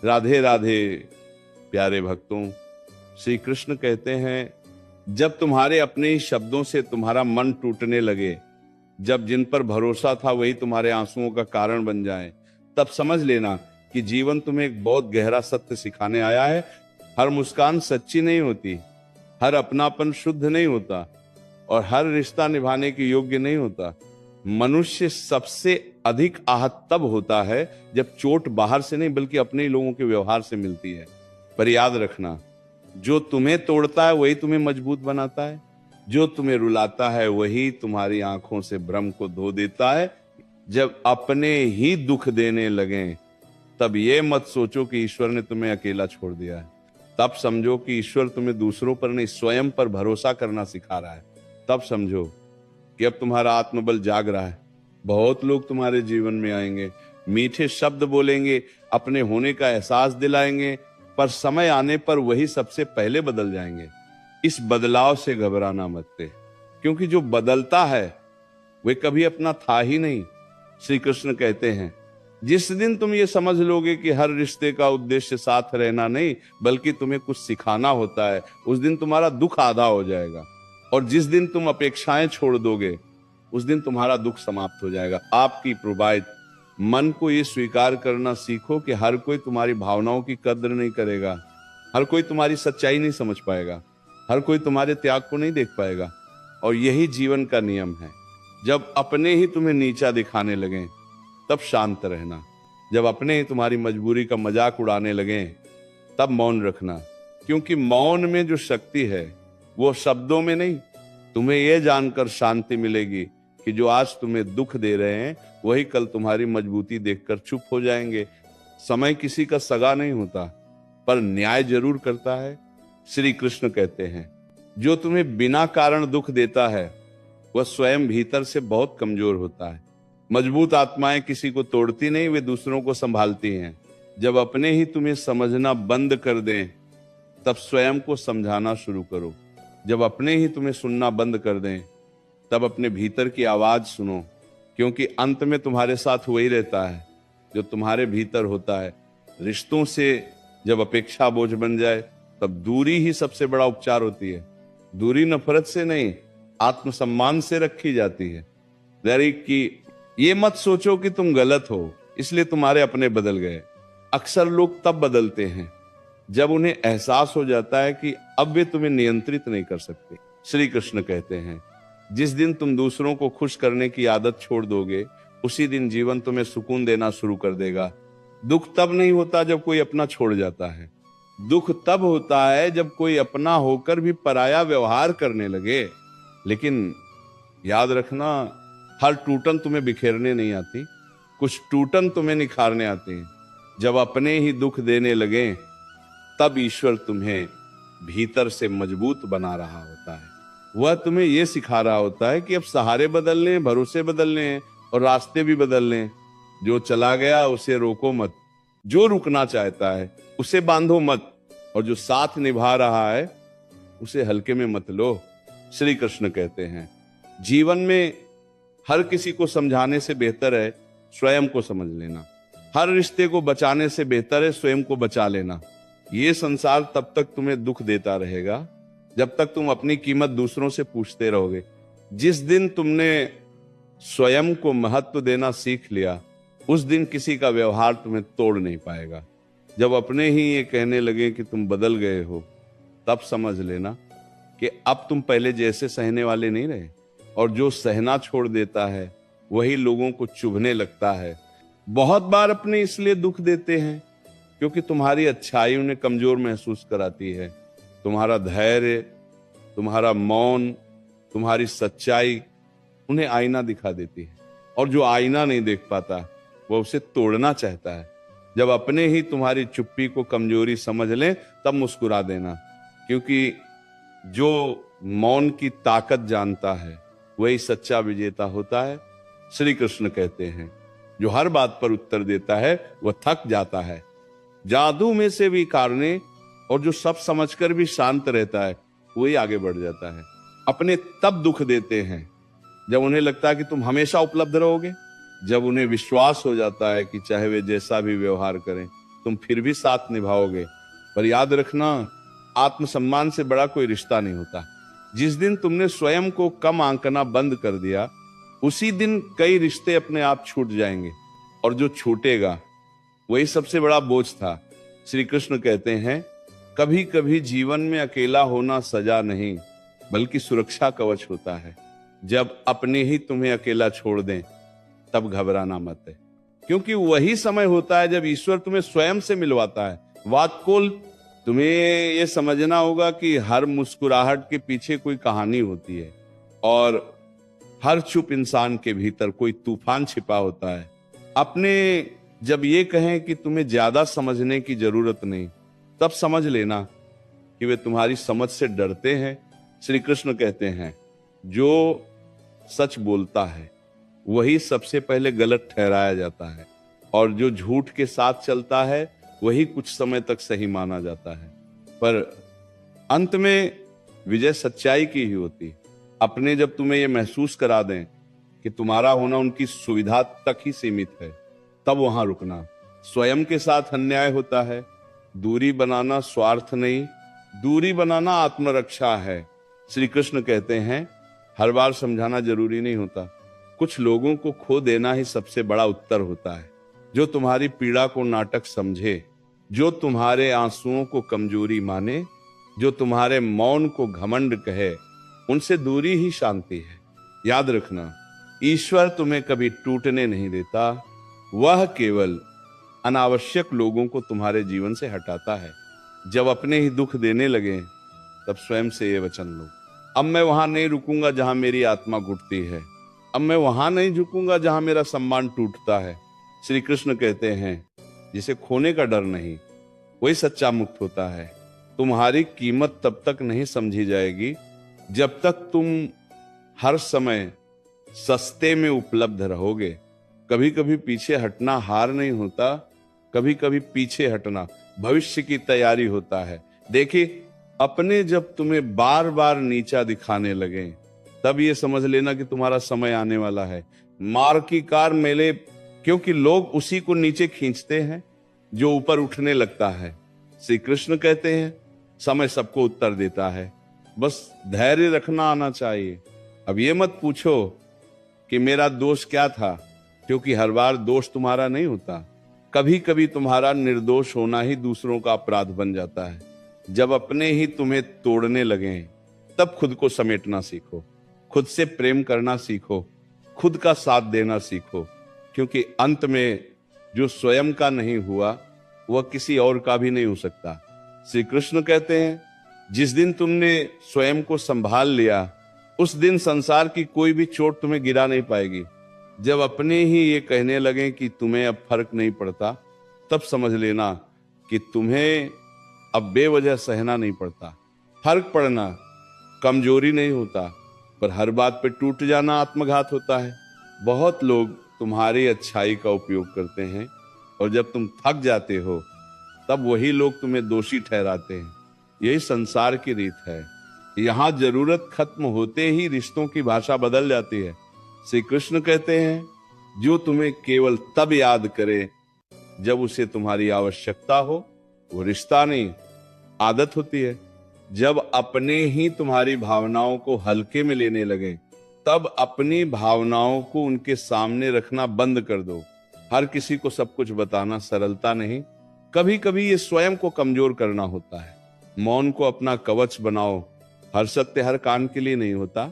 राधे राधे प्यारे भक्तों। श्री कृष्ण कहते हैं, जब तुम्हारे अपने ही शब्दों से तुम्हारा मन टूटने लगे, जब जिन पर भरोसा था वही तुम्हारे आंसुओं का कारण बन जाए, तब समझ लेना कि जीवन तुम्हें एक बहुत गहरा सत्य सिखाने आया है। हर मुस्कान सच्ची नहीं होती, हर अपनापन शुद्ध नहीं होता और हर रिश्ता निभाने के योग्य नहीं होता। मनुष्य सबसे अधिक आहत तब होता है जब चोट बाहर से नहीं बल्कि अपने ही लोगों के व्यवहार से मिलती है। पर याद रखना, जो तुम्हें तोड़ता है वही तुम्हें मजबूत बनाता है, जो तुम्हें रुलाता है वही तुम्हारी आंखों से भ्रम को धो देता है। जब अपने ही दुख देने लगे तब ये मत सोचो कि ईश्वर ने तुम्हें अकेला छोड़ दिया है। तब समझो कि ईश्वर तुम्हें दूसरों पर नहीं स्वयं पर भरोसा करना सिखा रहा है। तब समझो कि अब तुम्हारा आत्मबल जाग रहा है। बहुत लोग तुम्हारे जीवन में आएंगे, मीठे शब्द बोलेंगे, अपने होने का एहसास दिलाएंगे, पर समय आने पर वही सबसे पहले बदल जाएंगे। इस बदलाव से घबराना मत, क्योंकि जो बदलता है वे कभी अपना था ही नहीं। श्री कृष्ण कहते हैं, जिस दिन तुम ये समझ लोगे कि हर रिश्ते का उद्देश्य साथ रहना नहीं बल्कि तुम्हें कुछ सिखाना होता है, उस दिन तुम्हारा दुख आधा हो जाएगा। और जिस दिन तुम अपेक्षाएं छोड़ दोगे उस दिन तुम्हारा दुख समाप्त हो जाएगा। आपकी प्रोवाइड मन को ये स्वीकार करना सीखो कि हर कोई तुम्हारी भावनाओं की कद्र नहीं करेगा, हर कोई तुम्हारी सच्चाई नहीं समझ पाएगा, हर कोई तुम्हारे त्याग को नहीं देख पाएगा। और यही जीवन का नियम है। जब अपने ही तुम्हें नीचा दिखाने लगे तब शांत रहना, जब अपने ही तुम्हारी मजबूरी का मजाक उड़ाने लगे तब मौन रखना, क्योंकि मौन में जो शक्ति है वो शब्दों में नहीं। तुम्हें यह जानकर शांति मिलेगी कि जो आज तुम्हें दुख दे रहे हैं वही कल तुम्हारी मजबूती देखकर चुप हो जाएंगे। समय किसी का सगा नहीं होता, पर न्याय जरूर करता है। श्री कृष्ण कहते हैं, जो तुम्हें बिना कारण दुख देता है वह स्वयं भीतर से बहुत कमजोर होता है। मजबूत आत्माएं किसी को तोड़ती नहीं, वे दूसरों को संभालती हैं। जब अपने ही तुम्हें समझना बंद कर दें तब स्वयं को समझाना शुरू करो। जब अपने ही तुम्हें सुनना बंद कर दें तब अपने भीतर की आवाज सुनो, क्योंकि अंत में तुम्हारे साथ वही रहता है जो तुम्हारे भीतर होता है। रिश्तों से जब अपेक्षा बोझ बन जाए तब दूरी ही सबसे बड़ा उपचार होती है। दूरी नफरत से नहीं, आत्मसम्मान से रखी जाती है। वेरी कि ये मत सोचो कि तुम गलत हो इसलिए तुम्हारे अपने बदल गए। अक्सर लोग तब बदलते हैं जब उन्हें एहसास हो जाता है कि अब वे तुम्हें नियंत्रित नहीं कर सकते। श्री कृष्ण कहते हैं, जिस दिन तुम दूसरों को खुश करने की आदत छोड़ दोगे उसी दिन जीवन तुम्हें सुकून देना शुरू कर देगा। दुख तब नहीं होता जब कोई अपना छोड़ जाता है, दुख तब होता है जब कोई अपना होकर भी पराया व्यवहार करने लगे। लेकिन याद रखना, हर टूटन तुम्हें बिखेरने नहीं आती, कुछ टूटन तुम्हें निखारने आती हैं। जब अपने ही दुख देने लगे तब ईश्वर तुम्हें भीतर से मजबूत बना रहा होता है। वह तुम्हें यह सिखा रहा होता है कि अब सहारे बदलने हैं, भरोसे बदलने हैं और रास्ते भी बदलने हैं। जो चला गया उसे रोको मत, जो रुकना चाहता है उसे बांधो मत, और जो साथ निभा रहा है उसे हल्के में मत लो। श्री कृष्ण कहते हैं, जीवन में हर किसी को समझाने से बेहतर है स्वयं को समझ लेना। हर रिश्ते को बचाने से बेहतर है स्वयं को बचा लेना। ये संसार तब तक तुम्हें दुख देता रहेगा जब तक तुम अपनी कीमत दूसरों से पूछते रहोगे। जिस दिन तुमने स्वयं को महत्व देना सीख लिया उस दिन किसी का व्यवहार तुम्हें तोड़ नहीं पाएगा। जब अपने ही ये कहने लगे कि तुम बदल गए हो तब समझ लेना कि अब तुम पहले जैसे सहने वाले नहीं रहे, और जो सहना छोड़ देता है वही लोगों को चुभने लगता है। बहुत बार अपने इसलिए दुख देते हैं क्योंकि तुम्हारी अच्छाई उन्हें कमजोर महसूस कराती है। तुम्हारा धैर्य, तुम्हारा मौन, तुम्हारी सच्चाई उन्हें आईना दिखा देती है, और जो आईना नहीं देख पाता वह उसे तोड़ना चाहता है। जब अपने ही तुम्हारी चुप्पी को कमजोरी समझ लें तब मुस्कुरा देना, क्योंकि जो मौन की ताकत जानता है वही सच्चा विजेता होता है। श्री कृष्ण कहते हैं, जो हर बात पर उत्तर देता है वह थक जाता है। जादू में से भी कारने, और जो सब समझकर भी शांत रहता है वही आगे बढ़ जाता है। अपने तब दुख देते हैं जब उन्हें लगता है कि तुम हमेशा उपलब्ध रहोगे, जब उन्हें विश्वास हो जाता है कि चाहे वे जैसा भी व्यवहार करें तुम फिर भी साथ निभाओगे। पर याद रखना, आत्मसम्मान से बड़ा कोई रिश्ता नहीं होता। जिस दिन तुमने स्वयं को कम आंकना बंद कर दिया, उसी दिन कई रिश्ते अपने आप छूट जाएंगे, और जो छूटेगा वही सबसे बड़ा बोझ था। श्री कृष्ण कहते हैं, कभी कभी जीवन में अकेला होना सजा नहीं बल्कि सुरक्षा कवच होता है। जब अपने ही तुम्हें अकेला छोड़ दें तब घबराना मत है, क्योंकि वही समय होता है जब ईश्वर तुम्हें स्वयं से मिलवाता है। वातकुल, तुम्हें ये समझना होगा कि हर मुस्कुराहट के पीछे कोई कहानी होती है, और हर चुप इंसान के भीतर कोई तूफान छिपा होता है। अपने जब ये कहें कि तुम्हें ज्यादा समझने की जरूरत नहीं, तब समझ लेना कि वे तुम्हारी समझ से डरते हैं। श्री कृष्ण कहते हैं, जो सच बोलता है वही सबसे पहले गलत ठहराया जाता है, और जो झूठ के साथ चलता है वही कुछ समय तक सही माना जाता है। पर अंत में विजय सच्चाई की ही होती। अपने जब तुम्हें यह महसूस करा दें कि तुम्हारा होना उनकी सुविधा तक ही सीमित है, तब वहां रुकना। स्वयं के साथ अन्याय होता है। दूरी बनाना स्वार्थ नहीं, दूरी बनाना आत्मरक्षा है। श्री कृष्ण कहते हैं, हर बार समझाना जरूरी नहीं होता। कुछ लोगों को खो देना ही सबसे बड़ा उत्तर होता है। जो तुम्हारी पीड़ा को नाटक समझे, जो तुम्हारे आंसुओं को कमजोरी माने, जो तुम्हारे मौन को घमंड कहे, उनसे दूरी ही शांति है। याद रखना, ईश्वर तुम्हें कभी टूटने नहीं देता। वह केवल अनावश्यक लोगों को तुम्हारे जीवन से हटाता है। जब अपने ही दुख देने लगे, तब स्वयं से ये वचन लो, अब मैं वहां नहीं रुकूंगा जहां मेरी आत्मा घुटती है। अब मैं वहां नहीं झुकूंगा जहां मेरा सम्मान टूटता है। श्री कृष्ण कहते हैं, जिसे खोने का डर नहीं, वही सच्चा मुक्त होता है। तुम्हारी कीमत तब तक नहीं समझी जाएगी जब तक तुम हर समय सस्ते में उपलब्ध रहोगे। कभी कभी पीछे हटना हार नहीं होता, कभी कभी पीछे हटना भविष्य की तैयारी होता है। देखिए, अपने जब तुम्हें बार बार नीचा दिखाने लगे, तब ये समझ लेना कि तुम्हारा समय आने वाला है। मार की कार मेले, क्योंकि लोग उसी को नीचे खींचते हैं जो ऊपर उठने लगता है। श्री कृष्ण कहते हैं, समय सबको उत्तर देता है, बस धैर्य रखना आना चाहिए। अब ये मत पूछो कि मेरा दोष क्या था, क्योंकि हर बार दोष तुम्हारा नहीं होता। कभी कभी तुम्हारा निर्दोष होना ही दूसरों का अपराध बन जाता है। जब अपने ही तुम्हें तोड़ने लगे, तब खुद को समेटना सीखो, खुद से प्रेम करना सीखो, खुद का साथ देना सीखो, क्योंकि अंत में जो स्वयं का नहीं हुआ वह किसी और का भी नहीं हो सकता। श्री कृष्ण कहते हैं, जिस दिन तुमने स्वयं को संभाल लिया, उस दिन संसार की कोई भी चोट तुम्हें गिरा नहीं पाएगी। जब अपने ही ये कहने लगे कि तुम्हें अब फर्क नहीं पड़ता, तब समझ लेना कि तुम्हें अब बेवजह सहना नहीं पड़ता। फर्क पड़ना कमजोरी नहीं होता, पर हर बात पे टूट जाना आत्मघात होता है। बहुत लोग तुम्हारी अच्छाई का उपयोग करते हैं, और जब तुम थक जाते हो, तब वही लोग तुम्हें दोषी ठहराते हैं। यही संसार की रीत है। यहाँ जरूरत खत्म होते ही रिश्तों की भाषा बदल जाती है। श्री कृष्ण कहते हैं, जो तुम्हें केवल तब याद करे जब उसे तुम्हारी आवश्यकता हो, वो रिश्ता नहीं, आदत होती है। जब अपने ही तुम्हारी भावनाओं को हल्के में लेने लगे, तब अपनी भावनाओं को उनके सामने रखना बंद कर दो। हर किसी को सब कुछ बताना सरलता नहीं, कभी कभी ये स्वयं को कमजोर करना होता है। मौन को अपना कवच बनाओ। हर सत्य हर कान के लिए नहीं होता,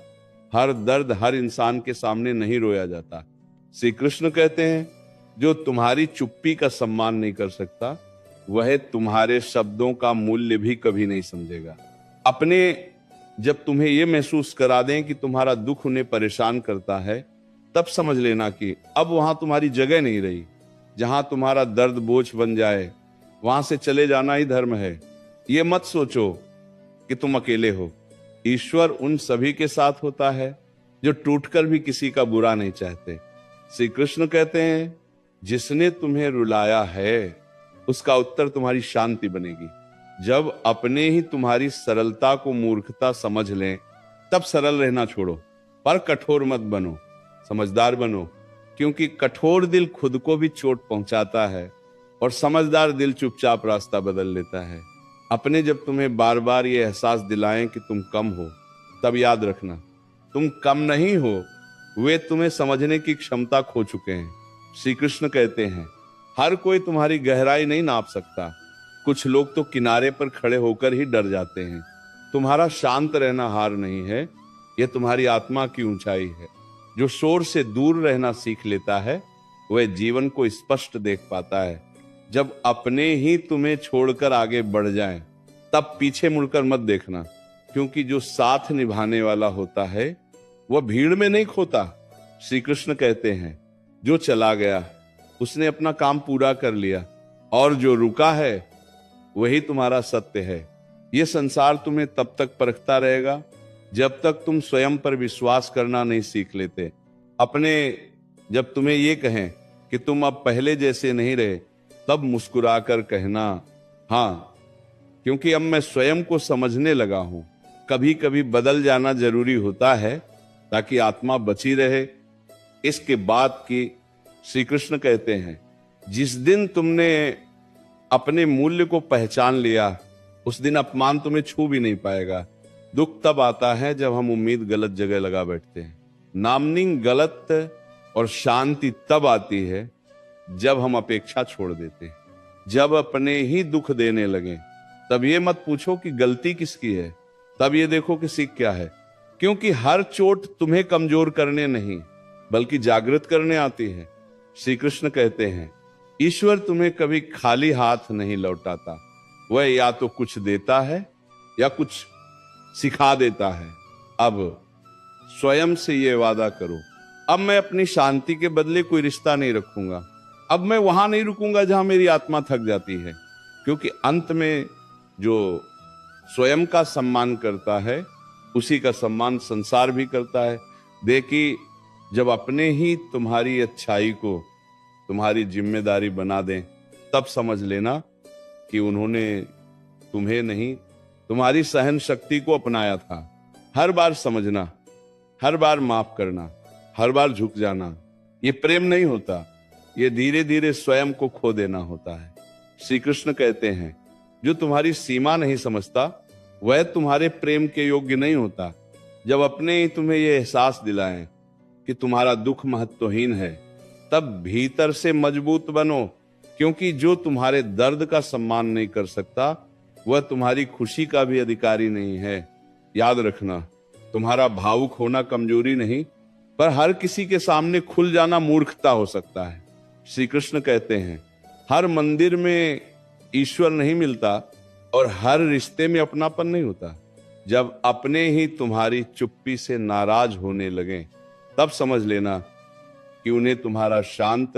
हर दर्द हर इंसान के सामने नहीं रोया जाता। श्री कृष्ण कहते हैं, जो तुम्हारी चुप्पी का सम्मान नहीं कर सकता, वह तुम्हारे शब्दों का मूल्य भी कभी नहीं समझेगा। अपने जब तुम्हें यह महसूस करा दें कि तुम्हारा दुख उन्हें परेशान करता है, तब समझ लेना कि अब वहां तुम्हारी जगह नहीं रही। जहां तुम्हारा दर्द बोझ बन जाए, वहां से चले जाना ही धर्म है। ये मत सोचो कि तुम अकेले हो। ईश्वर उन सभी के साथ होता है जो टूटकर भी किसी का बुरा नहीं चाहते। श्री कृष्ण कहते हैं, जिसने तुम्हें रुलाया है, उसका उत्तर तुम्हारी शांति बनेगी। जब अपने ही तुम्हारी सरलता को मूर्खता समझ लें, तब सरल रहना छोड़ो, पर कठोर मत बनो, समझदार बनो, क्योंकि कठोर दिल खुद को भी चोट पहुंचाता है और समझदार दिल चुपचाप रास्ता बदल लेता है। अपने जब तुम्हें बार बार ये एहसास दिलाएं कि तुम कम हो, तब याद रखना तुम कम नहीं हो, वे तुम्हें समझने की क्षमता खो चुके हैं। श्री कृष्ण कहते हैं हर कोई तुम्हारी गहराई नहीं नाप सकता। कुछ लोग तो किनारे पर खड़े होकर ही डर जाते हैं। तुम्हारा शांत रहना हार नहीं है, यह तुम्हारी आत्मा की ऊंचाई है। जो शोर से दूर रहना सीख लेता है वह जीवन को स्पष्ट देख पाता है। जब अपने ही तुम्हें छोड़कर आगे बढ़ जाएं, तब पीछे मुड़कर मत देखना, क्योंकि जो साथ निभाने वाला होता है वह भीड़ में नहीं खोता। श्री कृष्ण कहते हैं जो चला गया उसने अपना काम पूरा कर लिया, और जो रुका है वही तुम्हारा सत्य है। यह संसार तुम्हें तब तक परखता रहेगा जब तक तुम स्वयं पर विश्वास करना नहीं सीख लेते। अपने जब तुम्हें ये कहें कि तुम अब पहले जैसे नहीं रहे, तब मुस्कुराकर कहना हाँ, क्योंकि अब मैं स्वयं को समझने लगा हूं। कभी कभी बदल जाना जरूरी होता है ताकि आत्मा बची रहे। इसके बाद की श्री कृष्ण कहते हैं जिस दिन तुमने अपने मूल्य को पहचान लिया, उस दिन अपमान तुम्हें छू भी नहीं पाएगा। दुख तब आता है जब हम उम्मीद गलत जगह लगा बैठते हैं। नामनिंग गलत और शांति तब आती है जब हम अपेक्षा छोड़ देते हैं। जब अपने ही दुख देने लगे, तब ये मत पूछो कि गलती किसकी है, तब ये देखो कि सीख क्या है। क्योंकि हर चोट तुम्हें कमजोर करने नहीं बल्कि जागृत करने आती है। श्री कृष्ण कहते हैं ईश्वर तुम्हें कभी खाली हाथ नहीं लौटाता, वह या तो कुछ देता है या कुछ सिखा देता है। अब स्वयं से ये वादा करो, अब मैं अपनी शांति के बदले कोई रिश्ता नहीं रखूंगा। अब मैं वहां नहीं रुकूंगा जहां मेरी आत्मा थक जाती है, क्योंकि अंत में जो स्वयं का सम्मान करता है उसी का सम्मान संसार भी करता है। देखिए, जब अपने ही तुम्हारी अच्छाई को तुम्हारी जिम्मेदारी बना दें, तब समझ लेना कि उन्होंने तुम्हें नहीं, तुम्हारी सहन शक्ति को अपनाया था। हर बार समझना, हर बार माफ करना, हर बार झुक जाना, ये प्रेम नहीं होता, ये धीरे धीरे स्वयं को खो देना होता है। श्री कृष्ण कहते हैं जो तुम्हारी सीमा नहीं समझता वह तुम्हारे प्रेम के योग्य नहीं होता। जब अपने ही तुम्हें यह एहसास दिलाएं कि तुम्हारा दुख महत्वहीन है, तब भीतर से मजबूत बनो, क्योंकि जो तुम्हारे दर्द का सम्मान नहीं कर सकता वह तुम्हारी खुशी का भी अधिकारी नहीं है। याद रखना, तुम्हारा भावुक होना कमजोरी नहीं, पर हर किसी के सामने खुल जाना मूर्खता हो सकता है। श्री कृष्ण कहते हैं हर मंदिर में ईश्वर नहीं मिलता और हर रिश्ते में अपनापन नहीं होता। जब अपने ही तुम्हारी चुप्पी से नाराज होने लगे, तब समझ लेना कि उन्हें तुम्हारा शांत